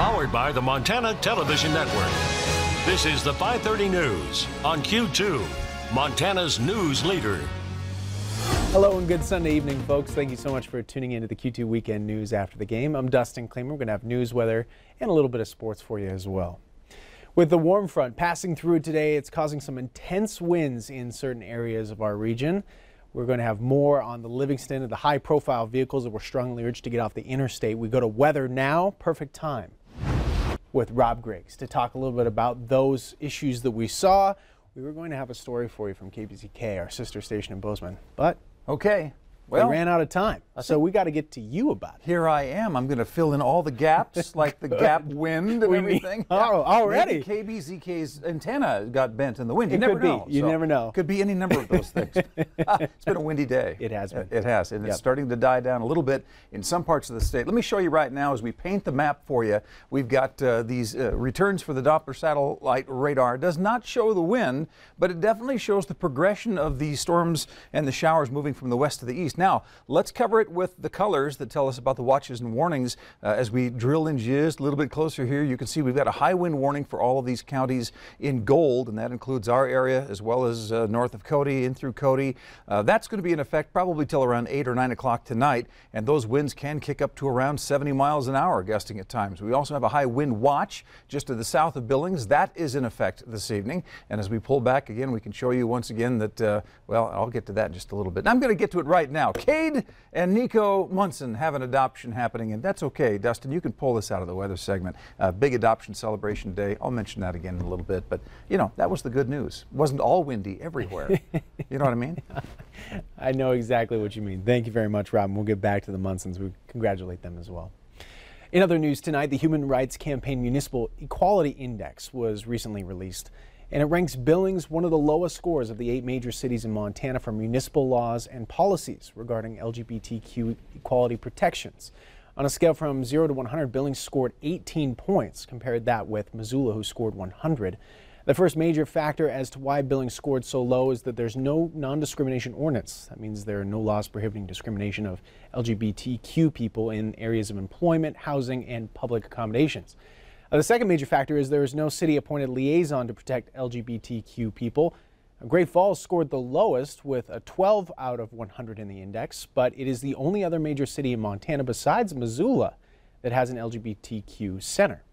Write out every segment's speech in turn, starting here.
Powered by the Montana Television Network. This is the 530 News on Q2, Montana's news leader. Hello and good Sunday evening, folks. Thank you so much for tuning into the Q2 Weekend News after the game. I'm Dustin Klemann. We're going to have news, weather, and a little bit of sports for you as well. With the warm front passing through today, it's causing some intense winds in certain areas of our region. We're going to have more on the Livingston and the high-profile vehicles that were strongly urged to get off the interstate. We go to weather now, perfect time, with Rob Griggs to talk a little bit about those issues that we saw. We were going to have a story for you from KBZK, our sister station in Bozeman, but okay. Well, we ran out of time, so we got to get to you about it. Here I am. I'm going to fill in all the gaps, like the gap wind and everything. Oh, already. Maybe KBZK's antenna got bent in the wind. You It never could be. know. You never know. Could be any number of those things. It's been a windy day. It has been. It has, and it's starting to die down a little bit in some parts of the state. Let me show you right now as we paint the map for you. We've got these returns for the Doppler satellite radar. It does not show the wind, but it definitely shows the progression of these storms and the showers moving from the west to the east. Now, let's cover it with the colors that tell us about the watches and warnings. As we drill in just a little bit closer here, you can see we've got a high wind warning for all of these counties in gold, and that includes our area as well as north of Cody, in through Cody. That's going to be in effect probably till around 8 or 9 o'clock tonight, and those winds can kick up to around 70 miles an hour, gusting at times. We also have a high wind watch just to the south of Billings. That is in effect this evening, and as we pull back again, we can show you once again that, well, I'll get to that in just a little bit. I'm going to get to it right now. Cade and Nico Munson have an adoption happening, and that's okay. Dustin, you can pull this out of the weather segment. Big adoption celebration day. I'll mention that again in a little bit, but you know, that was the good news. It wasn't all windy everywhere. You know what I mean? I know exactly what you mean. Thank you very much, Rob. We'll get back to the Munsons. We congratulate them as well. In other news tonight, the Human Rights Campaign Municipal Equality Index was recently released, and it ranks Billings one of the lowest scores of the 8 major cities in Montana for municipal laws and policies regarding LGBTQ equality protections. On a scale from 0 to 100, Billings scored 18 points, compared that with Missoula, who scored 100. The first major factor as to why Billings scored so low is that there's no non-discrimination ordinance. That means there are no laws prohibiting discrimination of LGBTQ people in areas of employment, housing, and public accommodations. The second major factor is there is no city-appointed liaison to protect LGBTQ people. Great Falls scored the lowest with a 12 out of 100 in the index, but it is the only other major city in Montana besides Missoula that has an LGBTQ center.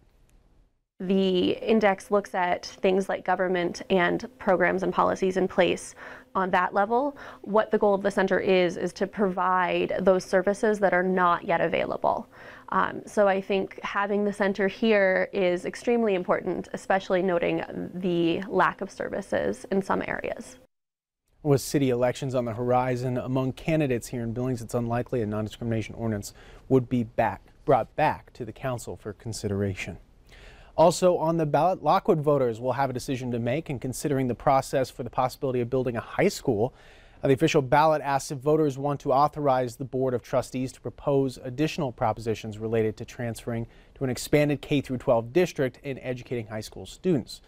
The index looks at things like government and programs and policies in place on that level. What the goal of the center is to provide those services that are not yet available. So I think having the center here is extremely important, especially noting the lack of services in some areas. With city elections on the horizon, among candidates here in Billings, it's unlikely a non-discrimination ordinance would be brought back to the council for consideration. Also on the ballot, Lockwood voters will have a decision to make in considering the process for the possibility of building a high school. The official ballot asks if voters want to authorize the Board of Trustees to propose additional propositions related to transferring to an expanded K-12 district and educating high school students,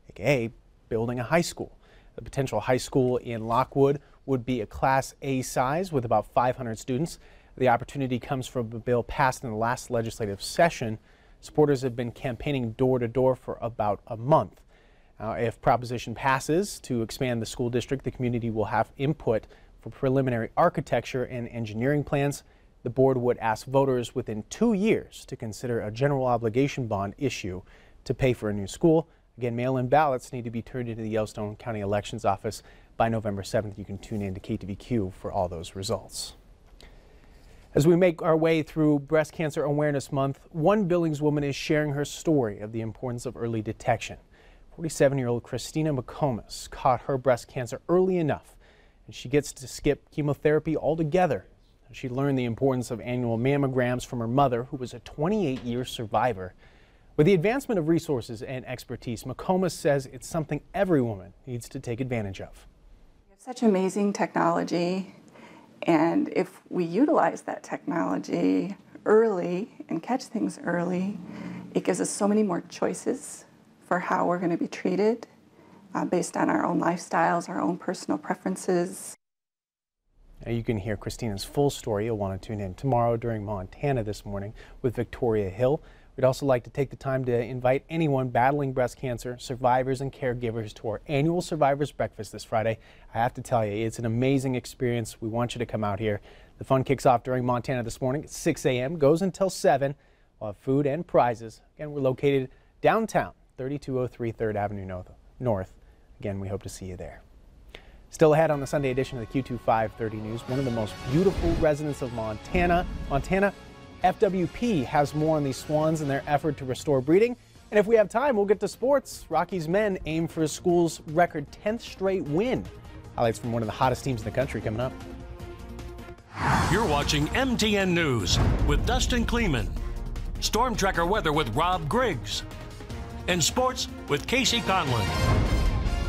aka building a high school. The potential high school in Lockwood would be a Class A size with about 500 students. The opportunity comes from a bill passed in the last legislative session. Supporters have been campaigning door-to-door for about a month. If proposition passes to expand the school district, the community will have input for preliminary architecture and engineering plans. The board would ask voters within 2 years to consider a general obligation bond issue to pay for a new school. Again, mail-in ballots need to be turned into the Yellowstone County Elections Office by November 7th. You can tune in to KTVQ for all those results. As we make our way through Breast Cancer Awareness Month, one Billings woman is sharing her story of the importance of early detection. 47-year-old Christina McComas caught her breast cancer early enough, and she gets to skip chemotherapy altogether. She learned the importance of annual mammograms from her mother, who was a 28-year survivor. With the advancement of resources and expertise, McComas says it's something every woman needs to take advantage of. We have such amazing technology. And if we utilize that technology early and catch things early, it gives us so many more choices for how we're going to be treated based on our own lifestyles, our own personal preferences. Now you can hear Christina's full story. You'll want to tune in tomorrow during Montana This Morning with Victoria Hill. We'd also like to take the time to invite anyone battling breast cancer, survivors and caregivers to our annual Survivors Breakfast this Friday. I have to tell you, it's an amazing experience. We want you to come out here. The fun kicks off during Montana this morning at 6 a.m., goes until 7. We'll have food and prizes. Again, we're located downtown, 3203 3rd Avenue North. Again, we hope to see you there. Still ahead on the Sunday edition of the Q2 530 News, one of the most beautiful residents of Montana, FWP has more on these swans and their effort to restore breeding. And if we have time, we'll get to sports. Rockies men aim for a school's record 10th straight win. Highlights from one of the hottest teams in the country coming up. You're watching MTN News with Dustin Klemann. Storm Tracker weather with Rob Griggs. And sports with Casey Conlon.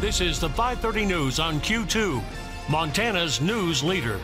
This is the 530 News on Q2, Montana's news leader.